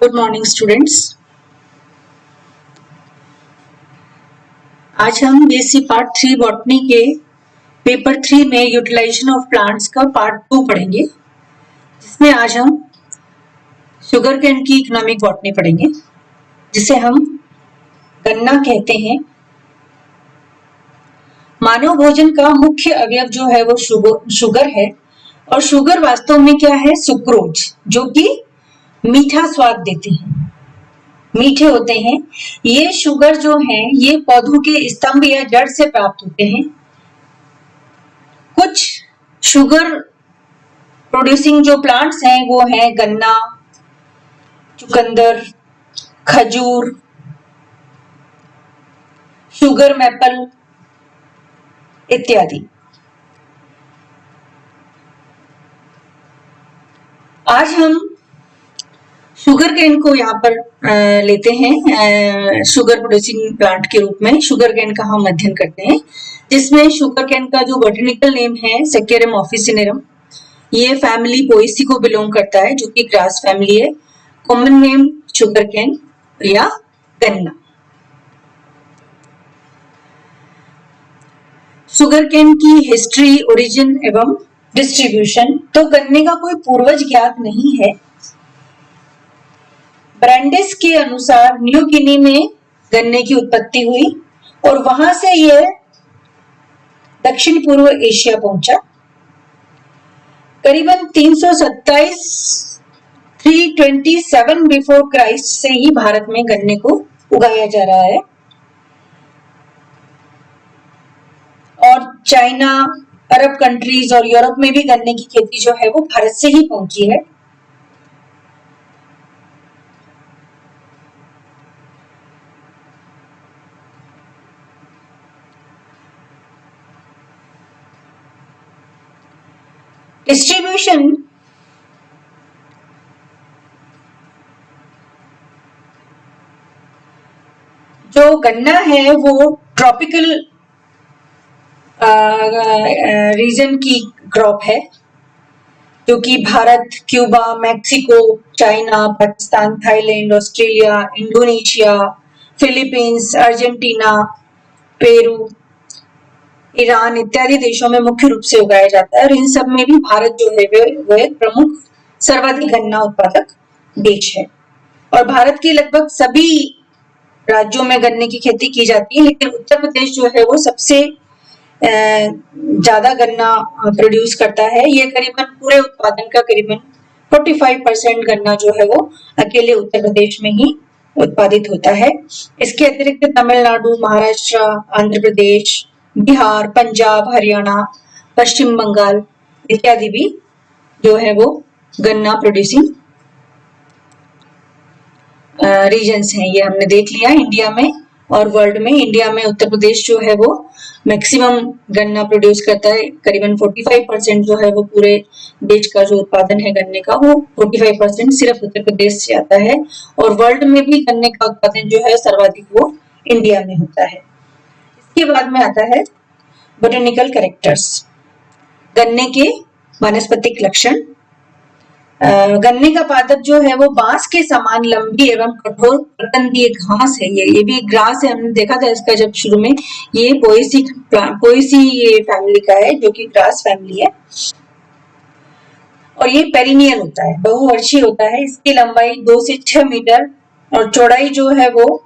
Good morning students. आज हम BSc part 3 botany के पेपर 3 में यूटिलाइजेशन ऑफ प्लांट्स का पार्ट 2 पढ़ेंगे, जिसमें आज हम शुगर केन की इकोनॉमिक बॉटनी पढ़ेंगे, जिसे हम गन्ना कहते हैं। मानव भोजन का मुख्य अवयव जो है वो शुगर है, और शुगर वास्तव में क्या है? सुक्रोज, जो कि मीठा स्वाद देते हैं, मीठे होते हैं। ये शुगर जो है ये पौधों के स्तंभ या जड़ से प्राप्त होते हैं। कुछ शुगर प्रोड्यूसिंग जो प्लांट्स हैं वो हैं गन्ना, चुकंदर, खजूर, शुगर मैपल इत्यादि। आज हम शुगर केन को यहाँ पर लेते हैं शुगर प्रोड्यूसिंग प्लांट के रूप में। शुगर केन का हम अध्ययन करते हैं, जिसमें शुगर केन का जो बॉटनिकल नेम है सेकेरम ऑफिसिनेरम। ये फैमिली पोएसी को बिलोंग करता है, जो कि ग्रास फैमिली है। कॉमन नेम शुगर केन या गन्ना। शुगर केन की हिस्ट्री, ओरिजिन एवं डिस्ट्रीब्यूशन। तो गन्ने का कोई पूर्वज ज्ञात नहीं है। ब्रांडिस के अनुसार न्यू गिनी में गन्ने की उत्पत्ति हुई और वहां से यह दक्षिण पूर्व एशिया पहुंचा। करीबन 327 बिफोर क्राइस्ट से ही भारत में गन्ने को उगाया जा रहा है, और चाइना, अरब कंट्रीज और यूरोप में भी गन्ने की खेती जो है वो भारत से ही पहुंची है। डिस्ट्रीब्यूशन जो गन्ना है वो ट्रॉपिकल रीजन की क्रॉप है, जो कि Bharat, Cuba, Mexico, China, Pakistan, Thailand, Australia, Indonesia, Philippines, Argentina, Peru, Iran इत्यादि देशों में मुख्य रूप से उगाया जाता है। और इन सब में भी भारत जो है वह एक प्रमुख सर्वाधिक गन्ना उत्पादक देश है। और भारत के लगभग सभी राज्यों में गन्ने की खेती की जाती है, लेकिन उत्तर प्रदेश जो है वो सबसे ज्यादा गन्ना प्रोड्यूस करता है। ये करीबन पूरे उत्पादन का करीबन 45% गन्ना जो है वो अकेले उत्तर प्रदेश में ही उत्पादित होता है। इसके अतिरिक्त तमिलनाडु, महाराष्ट्र, आंध्र प्रदेश, बिहार, पंजाब, हरियाणा, पश्चिम बंगाल इत्यादि भी जो है वो गन्ना प्रोड्यूसिंग रीजन्स हैं। ये हमने देख लिया इंडिया में और वर्ल्ड में। इंडिया में उत्तर प्रदेश जो है वो मैक्सिमम गन्ना प्रोड्यूस करता है। करीबन 45% जो है वो पूरे देश का जो उत्पादन है गन्ने का, वो 45% सिर्फ उत्तर प्रदेश से आता है। और वर्ल्ड में भी गन्ने का उत्पादन जो है सर्वाधिक वो इंडिया में होता है। इसके बाद में आता है बोटेनिकल कैरेक्टर्स, गन्ने के वानस्पतिक लक्षण। गन्ने का पादप जो है वो बांस के समान लंबी एवं कठोर प्रकंदीय घास है। ये भी ग्रास है, हमने देखा था इसका जब शुरू में। ये पोएसी ये फैमिली का है, जो कि ग्रास फैमिली है। और ये पेरिनियल होता है, बहुवर्षीय होता है। इसकी लंबाई 2 से 6 मीटर और चौड़ाई जो है वो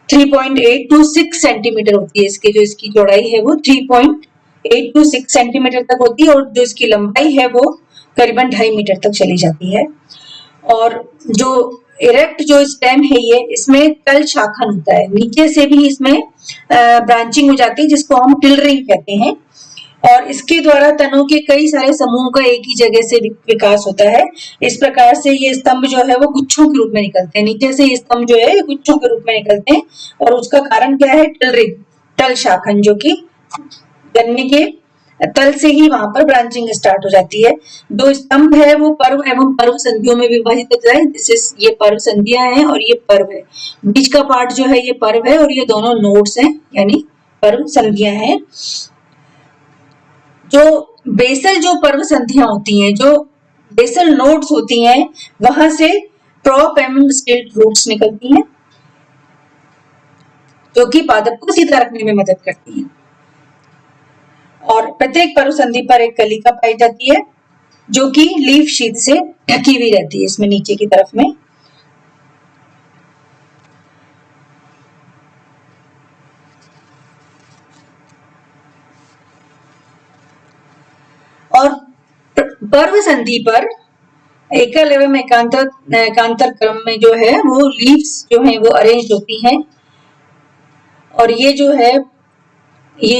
3.8 to 6 सेंटीमीटर होती है। इसकी चौड़ाई है वो 3.8 to 6 सेंटीमीटर तक होती है, और जो इसकी लंबाई है वो करीबन 2.5 मीटर तक चली जाती है। और जो इरेक्ट जो स्टेम है ये, इसमें तल शाखन होता है। नीचे से भी इसमें ब्रांचिंग हो जाती है, जिसको हम टिलरिंग कहते हैं। और इसके द्वारा तनों के कई सारे समूह का एक ही जगह से विकास होता है। इस प्रकार से ये स्तंभ जो है वो गुच्छों के रूप में निकलते हैं। नीचे से ये स्तंभ जो है गुच्छों के रूप में निकलते हैं, और उसका कारण क्या है? टिलरिंग, तल शाखन, जो कि गन्ने के तल से ही वहां पर ब्रांचिंग स्टार्ट हो जाती है। जो स्तंभ है वो पर्व एवं पर्व संधियों में विभाजित होता है। ये पर्व संधियां हैं और ये पर्व है। बीच का पार्ट जो है ये पर्व है, और ये दोनों नोड्स हैं, यानी पर्व संधियां हैं। जो बेसल जो पर्व संधियां होती हैं, जो बेसल नोड्स होती हैं, वहां से प्रॉप एवं स्टिल्ट रूट्स निकलती हैं, जो कि पादप को सीधा रखने में मदद करती हैं। और प्रत्येक परुसंधि पर एक कलिका पाई जाती है, जो कि लीफ शीथ से ढकी हुई रहती है इसमें नीचे की तरफ में। और पर्व संधि पर एकल एवं एकांतर क्रम में जो है वो लीव्स जो है वो अरेंज होती हैं, और ये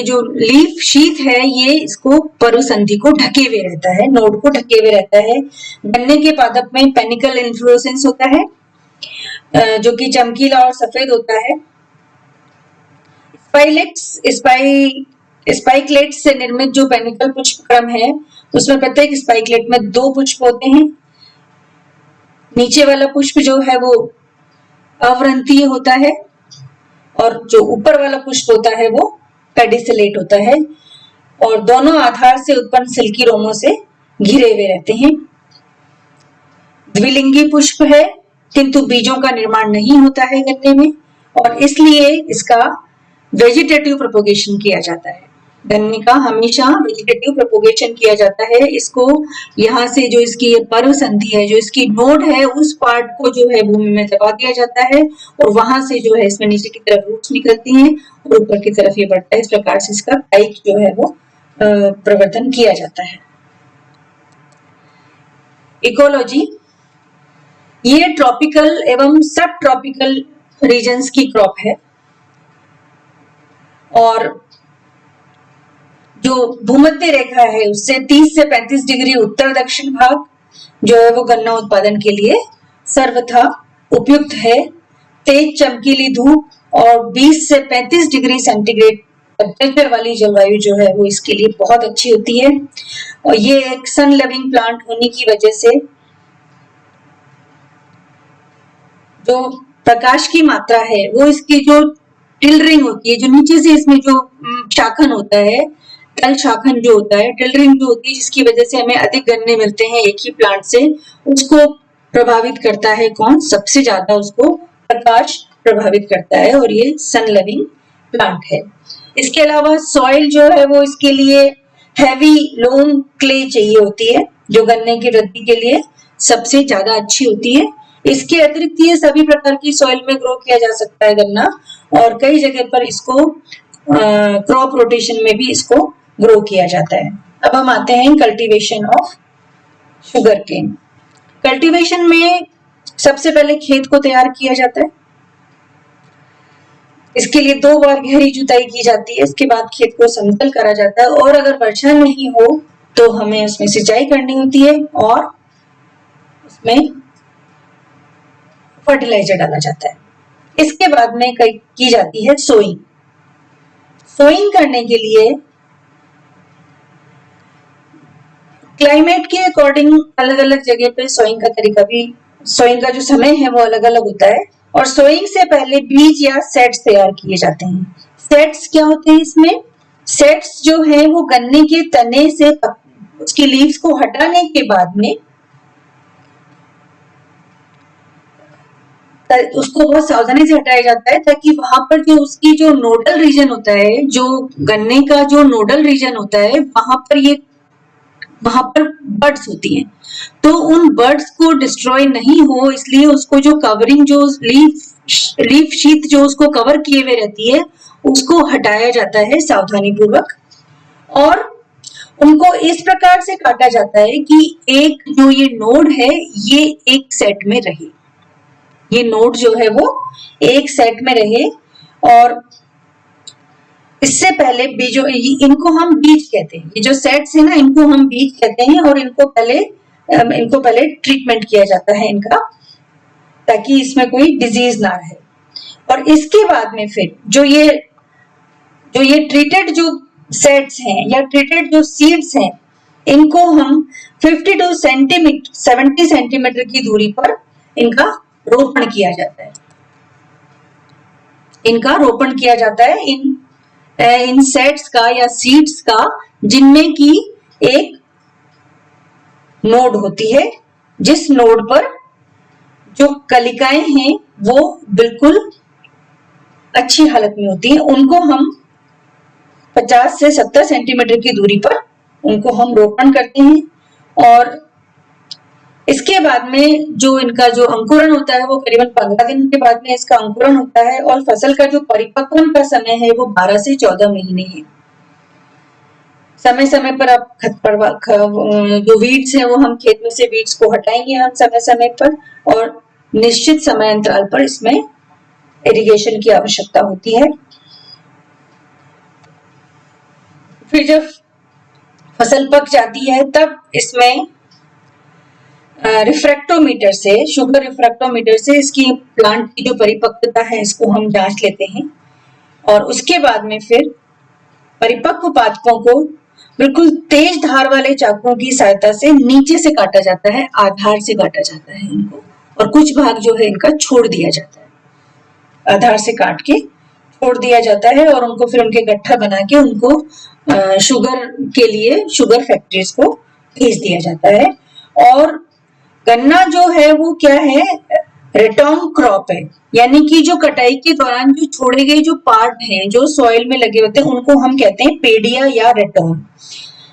जो लीफ शीथ है ये इसको पर्व संधि को ढके हुए रहता है, नोड को ढके हुए रहता है। गन्ने के पादप में पेनिकल इन्फ्लोरेसेंस होता है, जो कि चमकीला और सफेद होता है। स्पाइकलेट्स से निर्मित जो पेनिकल पुष्प क्रम है, उसमें प्रत्येक स्पाइकलेट में 2 पुष्प होते हैं। नीचे वाला पुष्प जो है वो अवरंतीय होता है, और जो ऊपर वाला पुष्प होता है वो पेडिसिलेट होता है, और दोनों आधार से उत्पन्न सिल्की रोमों से घिरे हुए रहते हैं। द्विलिंगी पुष्प है, किंतु बीजों का निर्माण नहीं होता है गन्ने में, और इसलिए इसका वेजिटेटिव प्रोपोगेशन किया जाता है। गन्ने का हमेशा वेजिटेटिव प्रोपोगेशन किया जाता है। इसको यहाँ से जो इसकी ये पर्व संधि है, जो इसकी नोड है, उस पार्ट को जो है भूमि में दबा दिया जाता है, और वहां से जो है इसमें नीचे की तरफ रूट्स निकलती हैं और ऊपर की तरफ ये बढ़ता है। इस प्रकार से इसका काइक जो है वो प्रवर्धन किया जाता है। इकोलॉजी, ये ट्रॉपिकल एवं सब ट्रॉपिकल रीजन्स की क्रॉप है, और जो भूमध्य रेखा है उससे 30 से 35 डिग्री उत्तर दक्षिण भाग जो है वो गन्ना उत्पादन के लिए सर्वथा उपयुक्त है। तेज चमकीली धूप और 20 से 35 डिग्री सेंटीग्रेड टेम्परेचर वाली जलवायु जो है वो इसके लिए बहुत अच्छी होती है, और ये एक सन लविंग प्लांट होने की वजह से जो प्रकाश की मात्रा है वो इसकी जो टिल्डरिंग होती है, जो नीचे से इसमें जो शाखन होता है, तल शाखन जो होता है, टिल्डरिंग जो होती है, जिसकी वजह से हमें अधिक गन्ने मिलते हैं एक ही प्लांट से, उसको प्रभावित करता है कौन? सबसे ज्यादा उसको प्रकाश प्रभावित करता है, और ये सन लविंग प्लांट है। इसके अलावा सॉइल जो है वो इसके लिए हैवी लोन क्ले चाहिए होती है, जो गन्ने की वृद्धि के लिए सबसे ज्यादा अच्छी होती है। इसके अतिरिक्त ये सभी प्रकार की सॉइल में ग्रो किया जा सकता है गन्ना, और कई जगह पर इसको क्रॉप रोटेशन में भी इसको ग्रो किया जाता है। अब हम आते हैं cultivation of sugar cane. Cultivation में सबसे पहले खेत को तैयार किया जाता है। इसके लिए 2 बार गहरी जुताई की जाती है, इसके बाद खेत को समतल करा जाता है, और अगर वर्षा नहीं हो तो हमें उसमें सिंचाई करनी होती है, और उसमें फर्टिलाइजर डाला जाता है। इसके बाद में की जाती है सोइंग। सोइंग करने के लिए क्लाइमेट के अकॉर्डिंग अलग अलग जगह पे सोइंग का तरीका भी, सोइंग का जो समय है वो अलग अलग होता है, और सोइंग से पहले बीज या सेट्स तैयार किए जाते हैं। सेट्स क्या होते हैं? इसमें सेट्स जो है वो गन्ने के तने से उसकी लीव्स को हटाने के बाद में उसको बहुत सावधानी से हटाया जाता है, ताकि वहां पर जो उसकी जो नोडल रीजन होता है, जो गन्ने का जो नोडल रीजन होता है, वहां पर बर्ड्स होती हैं, तो उन बर्ड्स को डिस्ट्रॉय नहीं हो, इसलिए उसको जो कवरिंग, जो लीफ शीथ जो उसको कवर किए हुए रहती है, उसको हटाया जाता है सावधानी पूर्वक, और उनको इस प्रकार से काटा जाता है कि एक जो ये नोड है ये एक सेट में रहे, ये नोड जो है वो एक सेट में रहे। और इससे पहले बीजों, इनको हम बीज कहते हैं, ये जो सेट्स है ना, इनको हम बीज कहते हैं, और इनको पहले ट्रीटमेंट किया जाता है इनका, ताकि इसमें कोई डिजीज ना रहे। और इसके बाद में फिर जो ये ट्रीटेड जो सेट्स हैं या ट्रीटेड जो सीड्स हैं, इनको हम 50 टू 70 सेंटीमीटर की दूरी पर इनका रोपण किया जाता है। इनका रोपण किया जाता है इन सेट्स का या सीड्स का, जिनमें की एक नोड होती है, जिस नोड पर जो कलिकाएं हैं वो बिल्कुल अच्छी हालत में होती हैं, उनको हम 50 से 70 सेंटीमीटर की दूरी पर उनको हम रोपण करते हैं। और इसके बाद में जो इनका जो अंकुरण होता है वो करीबन 15 दिन के बाद में इसका अंकुरण होता है, और फसल का जो परिपक्वन का समय है वो 12 से 14 महीने है। समय समय पर आप जो वीड्स है वो हम खेत में से वीड्स को हटाएंगे हम समय समय पर, और निश्चित समय अंतराल पर इसमें इरिगेशन की आवश्यकता होती है। फिर जब फसल पक जाती है तब इसमें रिफ्रैक्टोमीटर से, शुगर रिफ्रैक्टोमीटर से इसकी प्लांट की जो परिपक्वता है इसको हम जांच लेते हैं, और उसके बाद में फिर परिपक्व पादपों को बिल्कुल तेज धार वाले चाकुओं की सहायता से नीचे से काटा जाता है, आधार से काटा जाता है इनको, और कुछ भाग जो है इनका छोड़ दिया जाता है, आधार से काट के छोड़ दिया जाता है, और उनको फिर उनके गट्ठा बना के उनको शुगर के लिए शुगर फैक्ट्रीज को भेज दिया जाता है। और गन्ना जो है वो क्या है, रेटॉन क्रॉप है, यानी कि जो कटाई के दौरान जो छोड़े गए जो पार्ट हैं जो सॉइल में लगे होते हैं उनको हम कहते हैं पेडिया या रेटॉन,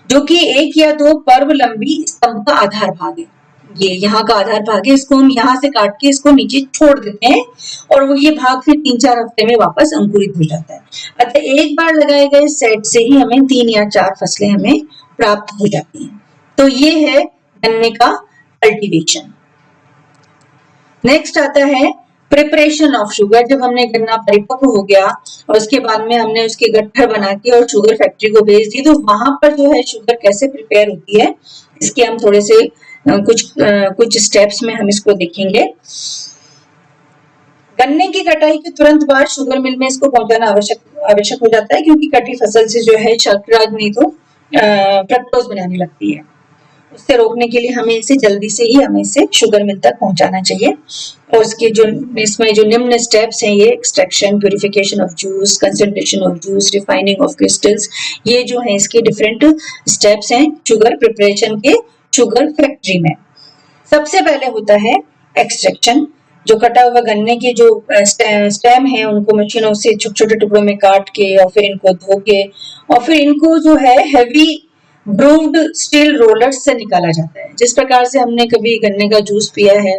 जो कि 1 या 2 पर्व लंबी स्तंभ का आधार भाग है। ये यहाँ का आधार भाग है, इसको हम यहाँ से काट के इसको नीचे छोड़ देते हैं, और वो ये भाग फिर 3-4 हफ्ते में वापस अंकुरित हो जाता है। अतः एक बार लगाए गए सेट से ही हमें 3 या 4 फसलें हमें प्राप्त हो जाती हैं। तो ये है गन्ने का कल्टीवेशन। नेक्स्ट आता है प्रिपरेशन ऑफ शुगर। जब हमने गन्ना परिपक्व हो गया और उसके बाद में हमने उसके गट्ठर बना के और शुगर फैक्ट्री को भेज दी, तो वहां पर जो है शुगर कैसे प्रिपेयर होती है इसके हम थोड़े से कुछ स्टेप्स में हम इसको देखेंगे। गन्ने की कटाई के तुरंत बाद शुगर मिल में इसको पहुंचाना आवश्यक हो जाता है, क्योंकि कटी फसल से जो है शर्करा नहीं तो फ्रक्टोज बनाने लगती है। उससे रोकने के लिए हमें इसे जल्दी से ही हमें इसे शुगर मिल तक पहुंचाना चाहिए। और इसके जो इसमें जो निम्न स्टेप्स हैं, ये extraction, purification of juice, concentration of juice, refining of crystals, ये जो है इसके डिफरेंट स्टेप्स हैं शुगर प्रिपरेशन के शुगर फैक्ट्री में। सबसे पहले होता है एक्सट्रैक्शन। जो कटा हुआ गन्ने के जो स्टेम है उनको मशीनों से छोटे छोटे टुकड़ों में काट के और फिर इनको धो के और फिर इनको जो है हैवी ग्रूव्ड स्टील रोलर्स से निकाला जाता है। जिस प्रकार से हमने कभी गन्ने का जूस पिया है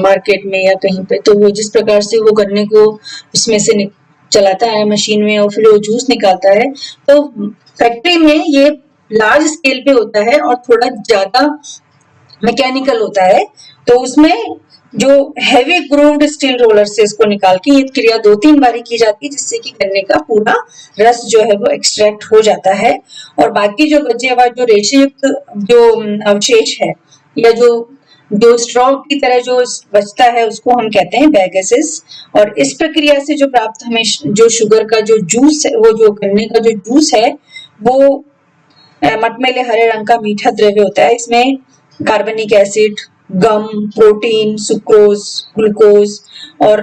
मार्केट में या कहीं पे, तो वो जिस प्रकार से वो गन्ने को इसमें से चलाता है मशीन में और फिर वो जूस निकालता है, तो फैक्ट्री में ये लार्ज स्केल पे होता है और थोड़ा ज्यादा मैकेनिकल होता है। तो उसमें जो हैवी ग्रूव्ड स्टील रोलर से इसको निकाल के ये क्रिया 2-3 बारी की जाती है, जिससे कि गन्ने का पूरा रस जो है वो एक्सट्रैक्ट हो जाता है। और बाकी जो बचे हुआ जो रेशेयुक्त जो अवशेष है या जो स्ट्रॉ की तरह जो बचता है उसको हम कहते हैं बैगेसेस। और इस प्रक्रिया से जो प्राप्त हमें जो शुगर का जो जूस है, वो जो गन्ने का जो जूस है वो मटमैले हरे रंग का मीठा द्रव्य होता है। इसमें कार्बनिक एसिड, गम, प्रोटीन, सुक्रोज, ग्लूकोज और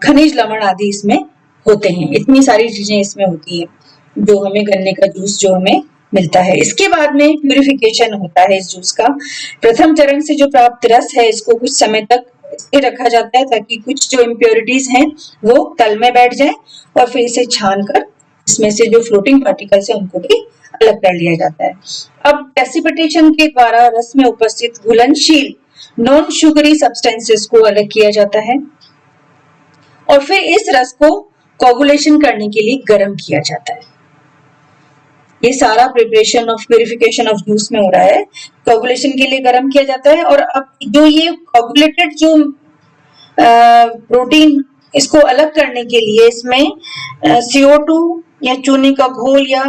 खनिज लवण आदि इसमें होते हैं। इतनी सारी चीजें इसमें होती है जो हमें गन्ने का जूस जो हमें मिलता है। इसके बाद में प्यूरिफिकेशन होता है इस जूस का। प्रथम चरण से जो प्राप्त रस है इसको कुछ समय तक रखा जाता है ताकि कुछ जो इम्प्योरिटीज हैं वो तल में बैठ जाए और फिर इसे छान कर इसमें से जो फ्लोटिंग पार्टिकल्स है उनको भी अलग कर लिया जाता है। अब प्रेसिपिटेशन के द्वारा रस में उपस्थित घुलनशील नॉन शुगरी सब्सटेंसेस को अलग किया जाता है और फिर इस रस को कोगुलेशन करने के लिए गर्म किया जाता है। ये सारा preparation of purification of juice में हो रहा है। कोगुलेशन के लिए गर्म किया जाता है और अब जो ये कोगुलेटेड जो प्रोटीन इसको अलग करने के लिए इसमें CO2 या चूने का घोल या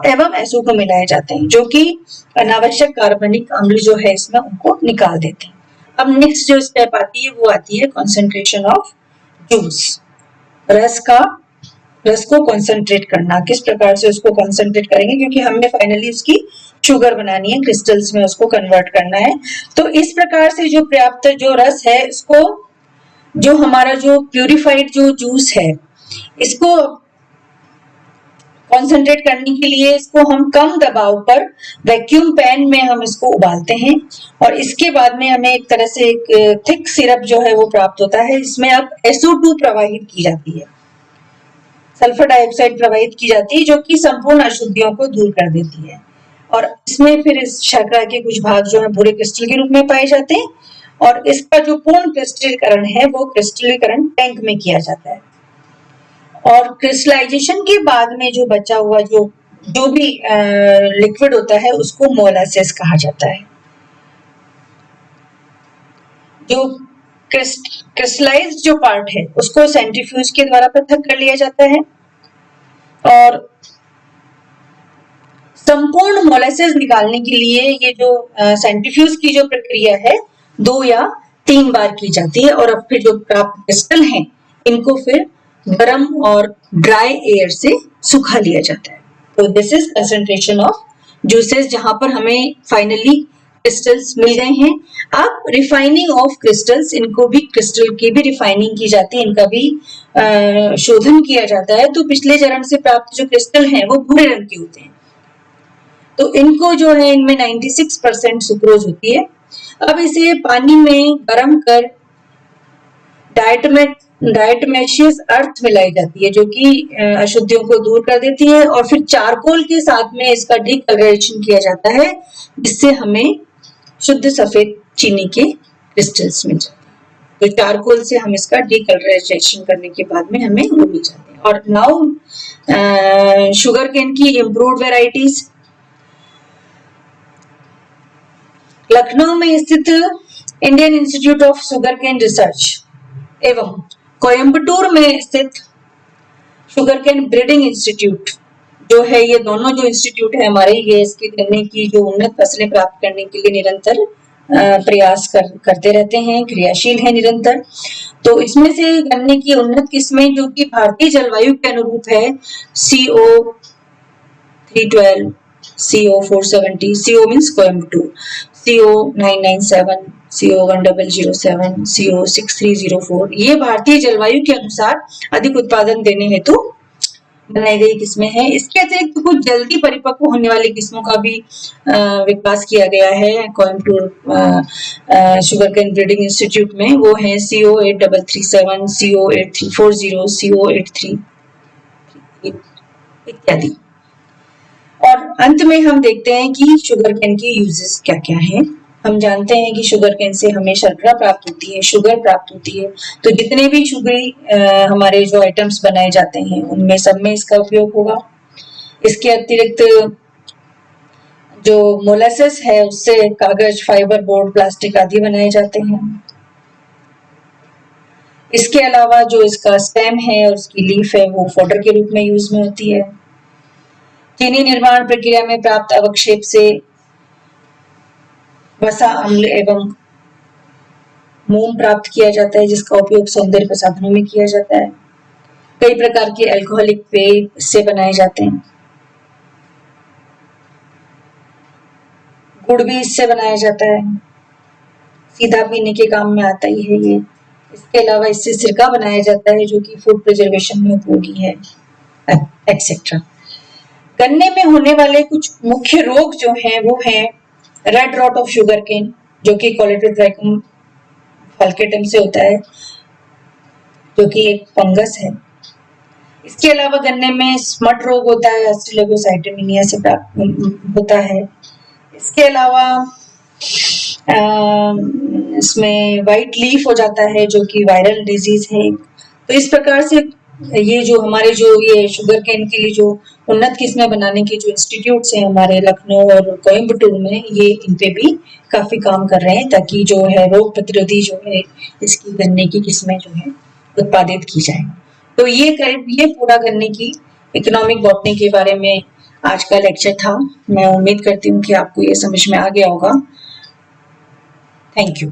एवं SO को मिलाए जाते हैं, जो कि अनावश्यक कार्बनिक अम्ल जो है इसमें उनको निकाल देते हैं। अब नेक्स्ट जो स्टेप आती है वो आती है कंसंट्रेशन ऑफ जूस। रस को कंसंट्रेट करना, किस प्रकार से उसको कंसंट्रेट करेंगे, क्योंकि हमने फाइनली उसकी शुगर बनानी है, क्रिस्टल्स में उसको कन्वर्ट करना है। तो इस प्रकार से जो पर्याप्त जो रस है इसको जो हमारा जो प्यूरिफाइड जो जूस है इसको कॉन्सेंट्रेट करने के लिए इसको हम कम दबाव पर वैक्यूम पैन में हम इसको उबालते हैं और इसके बाद में हमें एक तरह से एक थिक सिरप जो है वो प्राप्त होता है। इसमें अब SO2 प्रवाहित की जाती है, सल्फर डाइऑक्साइड प्रवाहित की जाती है, जो कि संपूर्ण अशुद्धियों को दूर कर देती है। और इसमें फिर इस शर्करा के कुछ भाग जो है भूरे क्रिस्टल के रूप में पाए जाते हैं और इसका जो पूर्ण क्रिस्टलीकरण है वो क्रिस्टलीकरण टैंक में किया जाता है। और क्रिस्टलाइजेशन के बाद में जो बचा हुआ जो भी लिक्विड होता है उसको मोलासेस कहा जाता है। जो क्रिस्टलाइज्ड जो पार्ट है उसको सेंट्रीफ्यूज के द्वारा पृथक कर लिया जाता है और संपूर्ण मोलासेस निकालने के लिए ये जो सेंट्रीफ्यूज की जो प्रक्रिया है 2 या 3 बार की जाती है और अब फिर जो प्राप्त क्रिस्टल हैं इनको फिर गर्म और ड्राई एयर से सुखा लिया जाता है। तो this is concentration of juices जहां पर हमें फाइनली क्रिस्टल्स मिल गए हैं। अब रिफाइनिंग ऑफ क्रिस्टल्स, इनको भी क्रिस्टल की भी रिफाइनिंग की जाती है, इनका भी शोधन किया जाता है। तो पिछले चरण से प्राप्त जो क्रिस्टल हैं वो भूरे रंग के होते हैं, तो इनको जो है इनमें 96% सुक्रोज होती है। अब इसे पानी में गर्म कर डायटमेशियस अर्थ मिलाई जाती है जो कि अशुद्धियों को दूर कर देती है और फिर चारकोल के साथ में इसका डीकलरेशन किया जाता है जिससे हमें शुद्ध सफेद चीनी के क्रिस्टल्स मिल जाते हैं। तो चारकोल से हम इसका डीकलरेशन करने के बाद में हमें वो मिल जाते हैं। और नाउ शुगर केन की इम्प्रूव्ड वेराइटीज। लखनऊ में स्थित Indian Institute of sugar Cane Research एवं कोयम्बटूर में स्थित शुगर केन ब्रीडिंग इंस्टीट्यूट जो है, ये दोनों जो इंस्टीट्यूट है हमारे, ये इसके गन्ने की जो उन्नत फसलें प्राप्त करने के लिए निरंतर प्रयास करते रहते हैं, क्रियाशील है निरंतर। तो इसमें से गन्ने की उन्नत किस्में जो कि भारतीय जलवायु के अनुरूप है, CO 312, CO 470, CO means Coimbatore, CO 997, CO 1007, CO 6304, ये भारतीय जलवायु के अनुसार अधिक उत्पादन देने हेतु बनाई गई किस्में हैं। इसके अतिरिक्त कुछ जल्दी परिपक्व होने वाली किस्मों का भी विकास किया गया है Coimbatore Sugar Cane Breeding Institute में। वो है CO 8337, CO 8340, CO 83 इत्यादि। और अंत में हम देखते हैं कि शुगर केन की यूजेस क्या क्या हैं। हम जानते हैं कि शुगर केन से हमें शर्करा प्राप्त होती है, शुगर प्राप्त होती है। तो जितने भी शुगरी हमारे जो आइटम्स बनाए जाते हैं उनमें सब में इसका उपयोग होगा। इसके अतिरिक्त जो मोलासेस है उससे कागज, फाइबर बोर्ड, प्लास्टिक आदि बनाए जाते हैं। इसके अलावा जो इसका स्टेम है और उसकी लीफ है वो फोडर के रूप में यूज में होती है। चीनी निर्माण प्रक्रिया में प्राप्त अवक्षेप से वसा, अम्ल एवं मोम प्राप्त किया जाता है जिसका उपयोग सौंदर्य प्रसाधनों में किया जाता है। कई प्रकार के अल्कोहलिक पेय इससे बनाए जाते हैं। गुड़ भी इससे बनाया जाता है, सीधा पीने के काम में आता ही है ये। इसके अलावा इससे सिरका बनाया जाता है जो कि फूड प्रिजर्वेशन में उपयोगी है, एक्सेट्रा। गन्ने में होने वाले कुछ मुख्य रोग जो हैं वो हैं red rot of sugar cane जो कि कॉलेडोट्राइकम फल्केटम से होता है जो कि एक फंगस है। इसके अलावा गन्ने में स्मट रोग होता है, एस्ट्रेलोगोसाइटोमिनिया से प्राप्त होता है। इसके अलावा इसमें वाइट लीफ हो जाता है जो कि वायरल डिजीज है। तो इस प्रकार से ये जो हमारे जो ये शुगर केन के लिए जो उन्नत किस्में बनाने के जो इंस्टीट्यूट्स हैं हमारे लखनऊ और कोयम्बटूर में, ये इन पे भी काफी काम कर रहे हैं ताकि जो है रोग प्रतिरोधी जो है इसकी गन्ने की किस्में जो है उत्पादित की जाए। तो ये पूरा गन्ने की इकोनॉमिक बॉटनी के बारे में आज का लेक्चर था। मैं उम्मीद करती हूँ कि आपको ये समझ में आ गया होगा। Thank you.